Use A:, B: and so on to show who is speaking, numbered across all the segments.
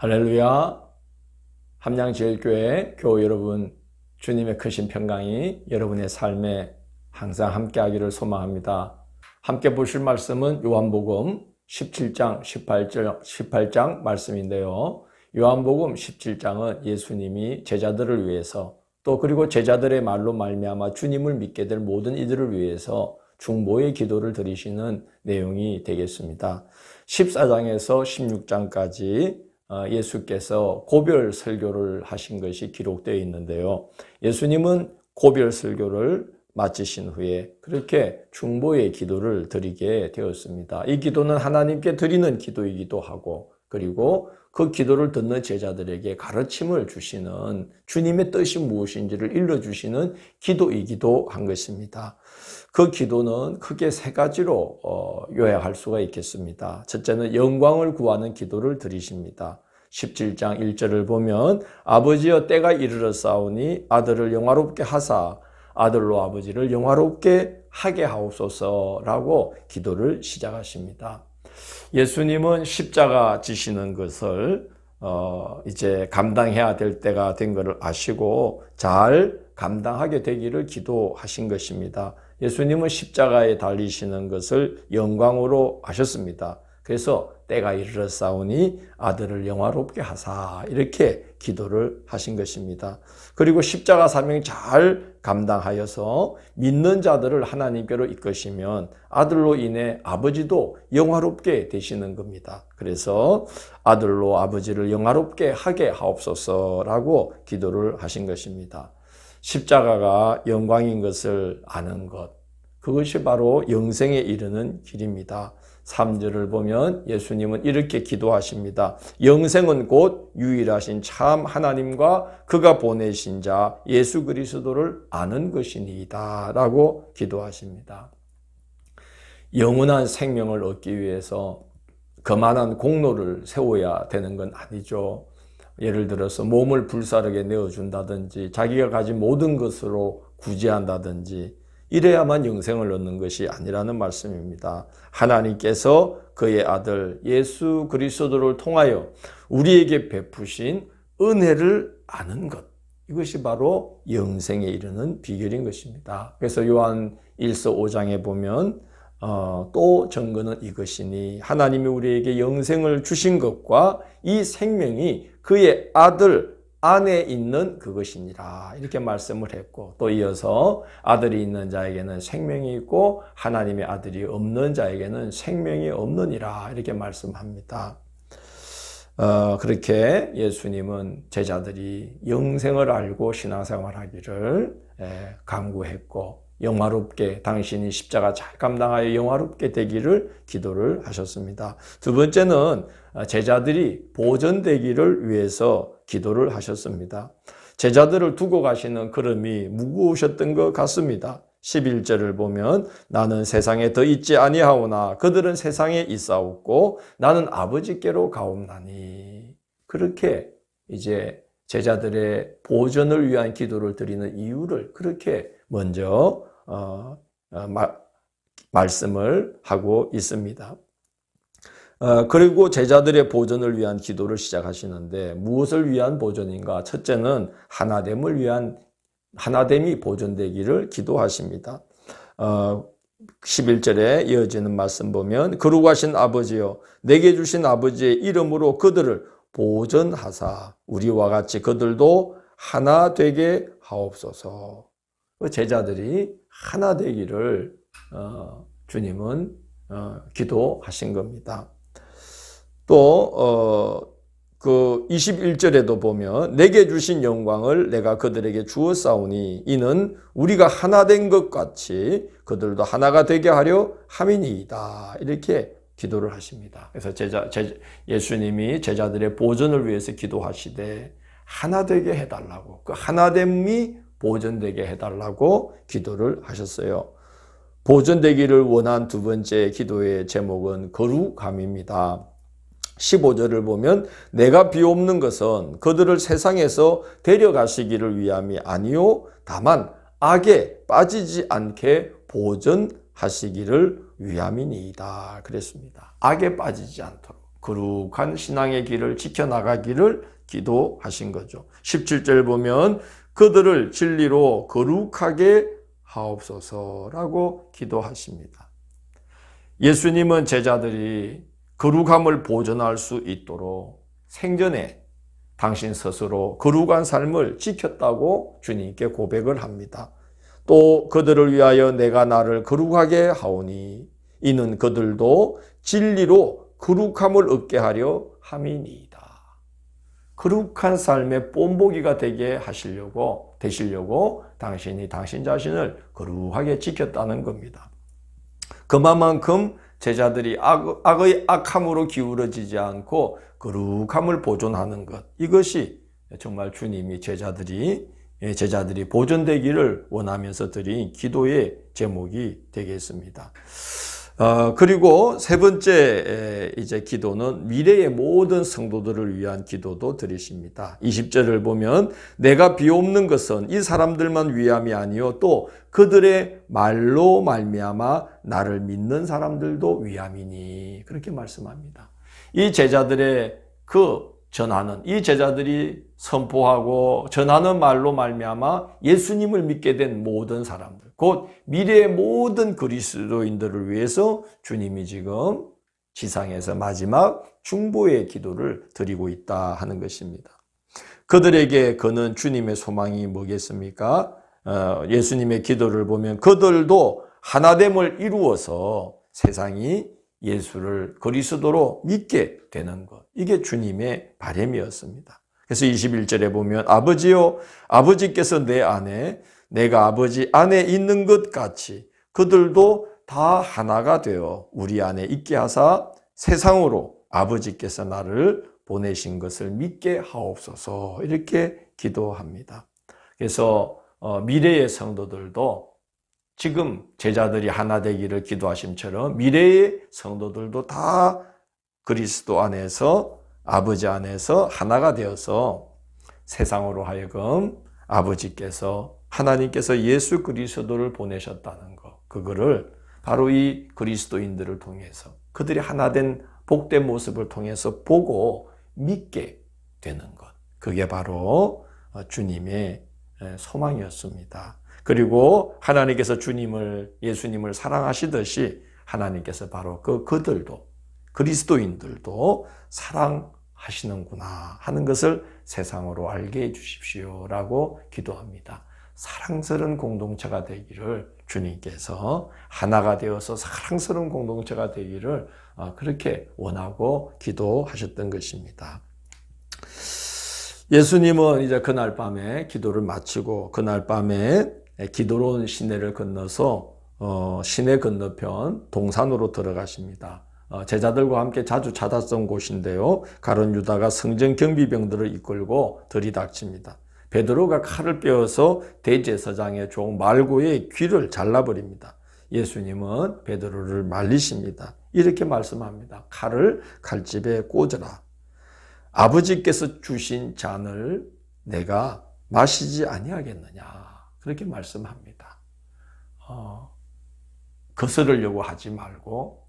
A: 할렐루야. 함양제일교회 교우 여러분, 주님의 크신 평강이 여러분의 삶에 항상 함께하기를 소망합니다. 함께 보실 말씀은 요한복음 17장 18장 말씀인데요. 요한복음 17장은 예수님이 제자들을 위해서 또 그리고 제자들의 말로 말미암아 주님을 믿게 될 모든 이들을 위해서 중보의 기도를 드리시는 내용이 되겠습니다. 14장에서 16장까지 예수께서 고별 설교를 하신 것이 기록되어 있는데요. 예수님은 고별 설교를 마치신 후에 그렇게 중보의 기도를 드리게 되었습니다. 이 기도는 하나님께 드리는 기도이기도 하고, 그리고 그 기도를 듣는 제자들에게 가르침을 주시는, 주님의 뜻이 무엇인지를 일러주시는 기도이기도 한 것입니다. 그 기도는 크게 세 가지로 요약할 수가 있겠습니다. 첫째는 영광을 구하는 기도를 드리십니다. 17장 1절을 보면 아버지여 때가 이르렀사오니 아들을 영화롭게 하사 아들로 아버지를 영화롭게 하게 하옵소서라고 기도를 시작하십니다. 예수님은 십자가 지시는 것을 이제 감당해야 될 때가 된 것을 아시고 잘 감당하게 되기를 기도하신 것입니다. 예수님은 십자가에 달리시는 것을 영광으로 하셨습니다. 그래서 때가 이르렀사오니 아들을 영화롭게 하사 이렇게 기도를 하신 것입니다. 그리고 십자가 사명 잘 감당하여서 믿는 자들을 하나님께로 이끄시면 아들로 인해 아버지도 영화롭게 되시는 겁니다. 그래서 아들로 아버지를 영화롭게 하게 하옵소서라고 기도를 하신 것입니다. 십자가가 영광인 것을 아는 것, 그것이 바로 영생에 이르는 길입니다. 3절을 보면 예수님은 이렇게 기도하십니다. 영생은 곧 유일하신 참 하나님과 그가 보내신 자 예수 그리스도를 아는 것이니이다 라고 기도하십니다. 영원한 생명을 얻기 위해서 그만한 공로를 세워야 되는 건 아니죠. 예를 들어서 몸을 불사르게 내어준다든지 자기가 가진 모든 것으로 구제한다든지 이래야만 영생을 얻는 것이 아니라는 말씀입니다. 하나님께서 그의 아들 예수 그리스도를 통하여 우리에게 베푸신 은혜를 아는 것, 이것이 바로 영생에 이르는 비결인 것입니다. 그래서 요한 1서 5장에 보면 또 증거는 이것이니 하나님이 우리에게 영생을 주신 것과 이 생명이 그의 아들 안에 있는 그것이니라 이렇게 말씀을 했고, 또 이어서 아들이 있는 자에게는 생명이 있고 하나님의 아들이 없는 자에게는 생명이 없느니라 이렇게 말씀합니다. 그렇게 예수님은 제자들이 영생을 알고 신앙생활하기를 강구했고, 영화롭게 당신이 십자가 잘 감당하여 영화롭게 되기를 기도를 하셨습니다. 두 번째는 제자들이 보존되기를 위해서 기도를 하셨습니다. 제자들을 두고 가시는 걸음이 무거우셨던 것 같습니다. 11절을 보면 나는 세상에 더 있지 아니하오나 그들은 세상에 있사옵고 나는 아버지께로 가옵나니. 그렇게 이제 제자들의 보존을 위한 기도를 드리는 이유를 그렇게 먼저 말씀을 하고 있습니다. 그리고 제자들의 보존을 위한 기도를 시작하시는데 무엇을 위한 보존인가? 첫째는 하나됨이 보존되기를 기도하십니다. 11절에 이어지는 말씀 보면 거룩하신 아버지여 내게 주신 아버지의 이름으로 그들을 보존하사 우리와 같이 그들도 하나 되게 하옵소서. 제자들이 하나 되기를 주님은 기도하신 겁니다. 또 그 21절에도 보면 내게 주신 영광을 내가 그들에게 주었사오니 이는 우리가 하나 된 것 같이 그들도 하나가 되게 하려 함이니이다 이렇게 기도를 하십니다. 그래서 예수님이 제자들의 보존을 위해서 기도하시되 하나 되게 해달라고, 그 하나됨이 보존되게 해달라고 기도를 하셨어요. 보존되기를 원한 두 번째 기도의 제목은 거룩함입니다. 15절을 보면 내가 비옵는 것은 그들을 세상에서 데려가시기를 위함이 아니요 다만 악에 빠지지 않게 보존하시기를 위함이니이다 그랬습니다. 악에 빠지지 않도록. 거룩한 신앙의 길을 지켜나가기를 기도하신 거죠. 17절 보면 그들을 진리로 거룩하게 하옵소서라고 기도하십니다. 예수님은 제자들이 거룩함을 보존할 수 있도록 생전에 당신 스스로 거룩한 삶을 지켰다고 주님께 고백을 합니다. 또 그들을 위하여 내가 나를 거룩하게 하오니 이는 그들도 진리로 거룩함을 얻게 하려 함이니이다. 거룩한 삶의 본보기가 되시려고 당신이 당신 자신을 거룩하게 지켰다는 겁니다. 그만큼 제자들이 악의 악함으로 기울어지지 않고 거룩함을 보존하는 것, 이것이 정말 주님이 제자들이 보존되기를 원하면서 드린 기도의 제목이 되겠습니다. 그리고 세 번째 기도는 미래의 모든 성도들을 위한 기도도 드리십니다. 20절을 보면 내가 비옵는 것은 이 사람들만 위함이 아니요 또 그들의 말로 말미암아 나를 믿는 사람들도 위함이니 그렇게 말씀합니다. 이 제자들의 이 제자들이 선포하고 전하는 말로 말미암아 예수님을 믿게 된 모든 사람들, 곧 미래의 모든 그리스도인들을 위해서 주님이 지금 지상에서 마지막 중보의 기도를 드리고 있다 하는 것입니다. 그들에게 그는 주님의 소망이 뭐겠습니까? 예수님의 기도를 보면 그들도 하나됨을 이루어서 세상이 예수를 그리스도로 믿게 되는 것, 이게 주님의 바람이었습니다. 그래서 21절에 보면 아버지요 아버지께서 내 안에 내가 아버지 안에 있는 것 같이 그들도 다 하나가 되어 우리 안에 있게 하사 세상으로 아버지께서 나를 보내신 것을 믿게 하옵소서 이렇게 기도합니다. 그래서 미래의 성도들도 지금 제자들이 하나 되기를 기도하심처럼 미래의 성도들도 다 그리스도 안에서 아버지 안에서 하나가 되어서 세상으로 하여금 아버지께서 하나님께서 예수 그리스도를 보내셨다는 것, 그거를 바로 이 그리스도인들을 통해서 그들이 하나된 복된 모습을 통해서 보고 믿게 되는 것, 그게 바로 주님의 소망이었습니다. 그리고 하나님께서 예수님을 사랑하시듯이 하나님께서 바로 그들도 그리스도인들도 사랑하시는구나 하는 것을 세상으로 알게 해 주십시오라고 기도합니다. 사랑스러운 공동체가 되기를 주님께서 하나가 되어서 사랑스러운 공동체가 되기를 그렇게 원하고 기도하셨던 것입니다. 예수님은 이제 그날 밤에 기도를 마치고 그날 밤에 기도로운 시내를 건너서 시내 건너편 동산으로 들어가십니다. 제자들과 함께 자주 찾았던 곳인데요. 가룟 유다가 성전 경비병들을 이끌고 들이닥칩니다. 베드로가 칼을 빼어서 대제사장의 종 말고의 귀를 잘라버립니다. 예수님은 베드로를 말리십니다. 이렇게 말씀합니다. 칼을 칼집에 꽂으라. 아버지께서 주신 잔을 내가 마시지 아니하겠느냐 그렇게 말씀합니다. 거스르려고 하지 말고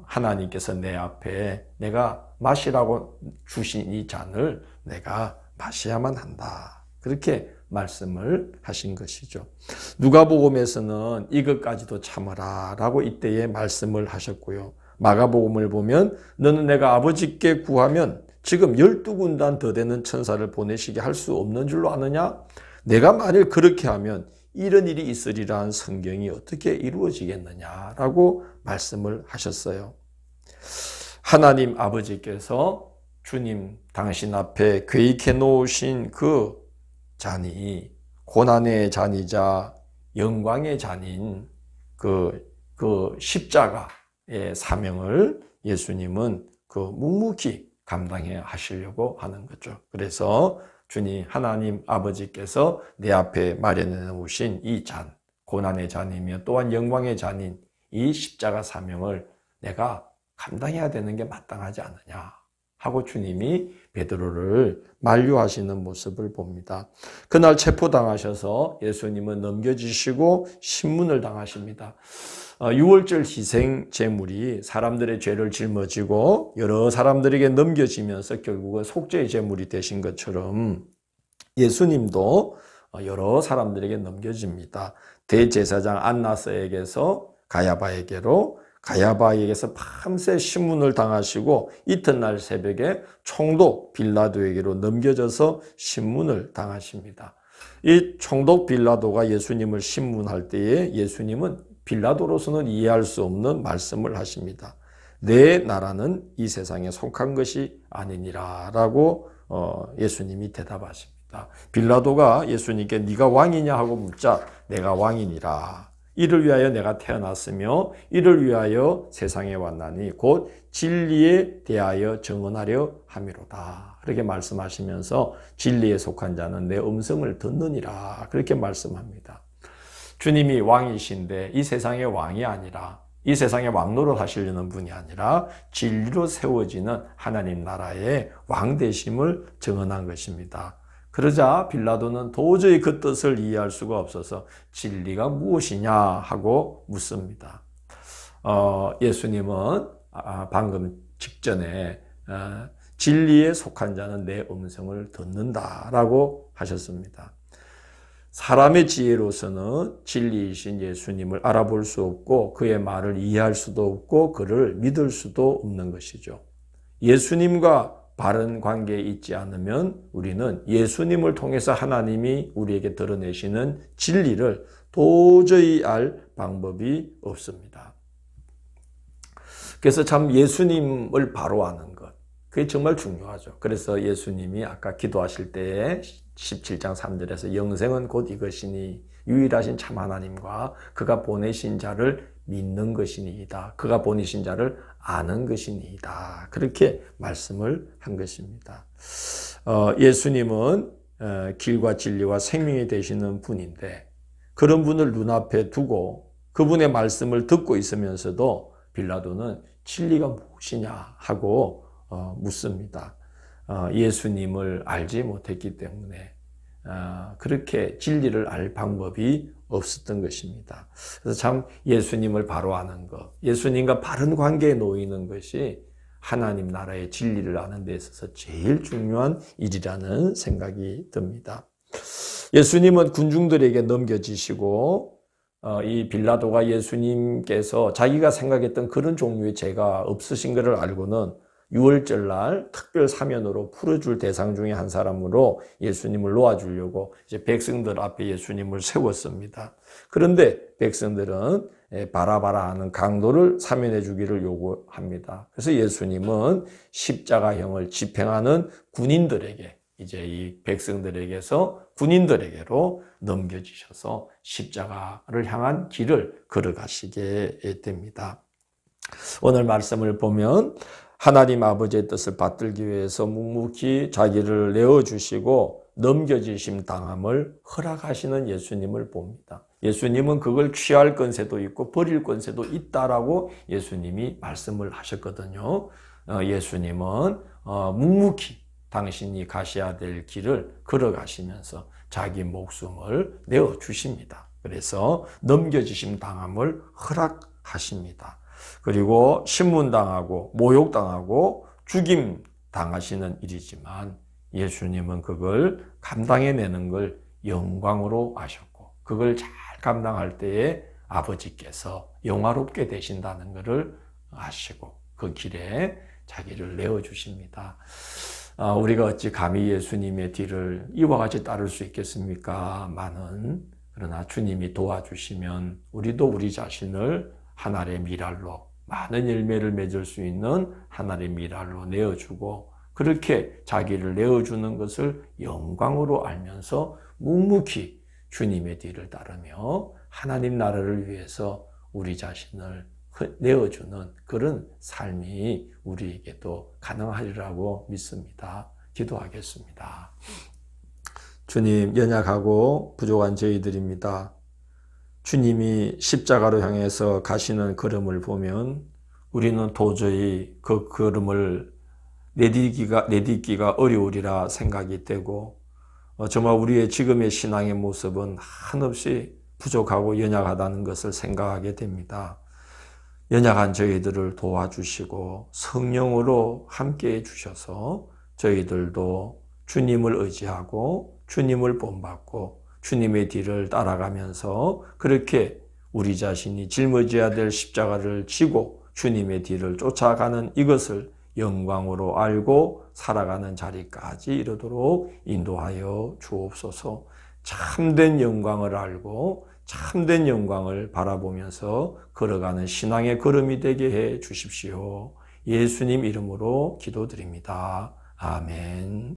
A: 하나님께서 내 앞에 내가 마시라고 주신 이 잔을 내가 마셔야만 한다. 그렇게 말씀을 하신 것이죠. 누가복음에서는 이것까지도 참으라 라고 이때에 말씀을 하셨고요. 마가복음을 보면 너는 내가 아버지께 구하면 지금 12군단 더 되는 천사를 보내시게 할 수 없는 줄로 아느냐? 내가 만일 그렇게 하면 이런 일이 있으리라는 성경이 어떻게 이루어지겠느냐라고 말씀을 하셨어요. 하나님 아버지께서 주님 당신 앞에 계획해 놓으신 그 잔이 고난의 잔이자 영광의 잔인 그 십자가의 사명을 예수님은 묵묵히 감당해 하시려고 하는 거죠. 그래서 주님 하나님 아버지께서 내 앞에 마련해 놓으신 이 잔, 고난의 잔이며 또한 영광의 잔인 이 십자가 사명을 내가 감당해야 되는 게 마땅하지 않느냐 하고 주님이 베드로를 만류하시는 모습을 봅니다. 그날 체포당하셔서 예수님은 넘겨지시고 신문을 당하십니다. 6월절 희생 제물이 사람들의 죄를 짊어지고 여러 사람들에게 넘겨지면서 결국은 속죄의 제물이 되신 것처럼 예수님도 여러 사람들에게 넘겨집니다. 대제사장 안나스에게서 가야바에게로, 가야바에게서 밤새 신문을 당하시고 이튿날 새벽에 총독 빌라도에게로 넘겨져서 신문을 당하십니다. 이 총독 빌라도가 예수님을 신문할 때에 예수님은 빌라도로서는 이해할 수 없는 말씀을 하십니다. 내 나라는 이 세상에 속한 것이 아니니라 라고 예수님이 대답하십니다. 빌라도가 예수님께 네가 왕이냐 하고 묻자 내가 왕이니라. 이를 위하여 내가 태어났으며 이를 위하여 세상에 왔나니 곧 진리에 대하여 증언하려 함이로다. 그렇게 말씀하시면서 진리에 속한 자는 내 음성을 듣느니라. 그렇게 말씀합니다. 주님이 왕이신데 이 세상의 왕이 아니라 이 세상에 왕노릇 하시려는 분이 아니라 진리로 세워지는 하나님 나라의 왕 되심을 증언한 것입니다. 그러자 빌라도는 도저히 그 뜻을 이해할 수가 없어서 진리가 무엇이냐 하고 묻습니다. 예수님은 방금 직전에 진리에 속한 자는 내 음성을 듣는다라고 하셨습니다. 사람의 지혜로서는 진리이신 예수님을 알아볼 수 없고 그의 말을 이해할 수도 없고 그를 믿을 수도 없는 것이죠. 예수님과 바른 관계에 있지 않으면 우리는 예수님을 통해서 하나님이 우리에게 드러내시는 진리를 도저히 알 방법이 없습니다. 그래서 참 예수님을 바로 아는 것, 그게 정말 중요하죠. 그래서 예수님이 아까 기도하실 때에 17장 3절에서 영생은 곧 이것이니 유일하신 참 하나님과 그가 보내신 자를 믿는 것이니이다. 그가 보내신 자를 아는 것이니이다. 그렇게 말씀을 한 것입니다. 예수님은 길과 진리와 생명이 되시는 분인데 그런 분을 눈앞에 두고 그분의 말씀을 듣고 있으면서도 빌라도는 진리가 무엇이냐 하고 묻습니다. 예수님을 알지 못했기 때문에 그렇게 진리를 알 방법이 없었던 것입니다. 그래서 참 예수님을 바로 아는 것, 예수님과 바른 관계에 놓이는 것이 하나님 나라의 진리를 아는 데 있어서 제일 중요한 일이라는 생각이 듭니다. 예수님은 군중들에게 넘겨지시고 이 빌라도가 예수님께서 자기가 생각했던 그런 종류의 죄가 없으신 것을 알고는 6월절날 특별 사면으로 풀어줄 대상 중에 한 사람으로 예수님을 놓아주려고 이제 백성들 앞에 예수님을 세웠습니다. 그런데 백성들은 바라바라 하는 강도를 사면해 주기를 요구합니다. 그래서 예수님은 십자가형을 집행하는 군인들에게 이제 이 백성들에게서 군인들에게로 넘겨지셔서 십자가를 향한 길을 걸어가시게 됩니다. 오늘 말씀을 보면 하나님 아버지의 뜻을 받들기 위해서 묵묵히 자기를 내어주시고 넘겨지심 당함을 허락하시는 예수님을 봅니다. 예수님은 그걸 취할 권세도 있고 버릴 권세도 있다라고 예수님이 말씀을 하셨거든요. 예수님은 묵묵히 당신이 가셔야 될 길을 걸어가시면서 자기 목숨을 내어주십니다. 그래서 넘겨지심 당함을 허락하십니다. 그리고 신문당하고 모욕당하고 죽임 당하시는 일이지만 예수님은 그걸 감당해내는 걸 영광으로 아셨고 그걸 잘 감당할 때에 아버지께서 영화롭게 되신다는 것을 아시고 그 길에 자기를 내어주십니다. 우리가 어찌 감히 예수님의 뒤를 이와 같이 따를 수 있겠습니까? 그러나 주님이 도와주시면 우리도 우리 자신을 하나의 미랄로 많은 열매를 맺을 수 있는 하나의 미랄로 내어주고 그렇게 자기를 내어주는 것을 영광으로 알면서 묵묵히 주님의 뒤를 따르며 하나님 나라를 위해서 우리 자신을 내어주는 그런 삶이 우리에게도 가능하리라고 믿습니다. 기도하겠습니다. 주님, 연약하고 부족한 저희들입니다. 주님이 십자가로 향해서 가시는 걸음을 보면 우리는 도저히 그 걸음을 내딛기가 어려우리라 생각이 되고 정말 우리의 지금의 신앙의 모습은 한없이 부족하고 연약하다는 것을 생각하게 됩니다. 연약한 저희들을 도와주시고 성령으로 함께해 주셔서 저희들도 주님을 의지하고 주님을 본받고 주님의 뒤를 따라가면서 그렇게 우리 자신이 짊어져야 될 십자가를 지고 주님의 뒤를 쫓아가는 이것을 영광으로 알고 살아가는 자리까지 이르도록 인도하여 주옵소서. 참된 영광을 알고 참된 영광을 바라보면서 걸어가는 신앙의 걸음이 되게 해 주십시오. 예수님 이름으로 기도드립니다. 아멘.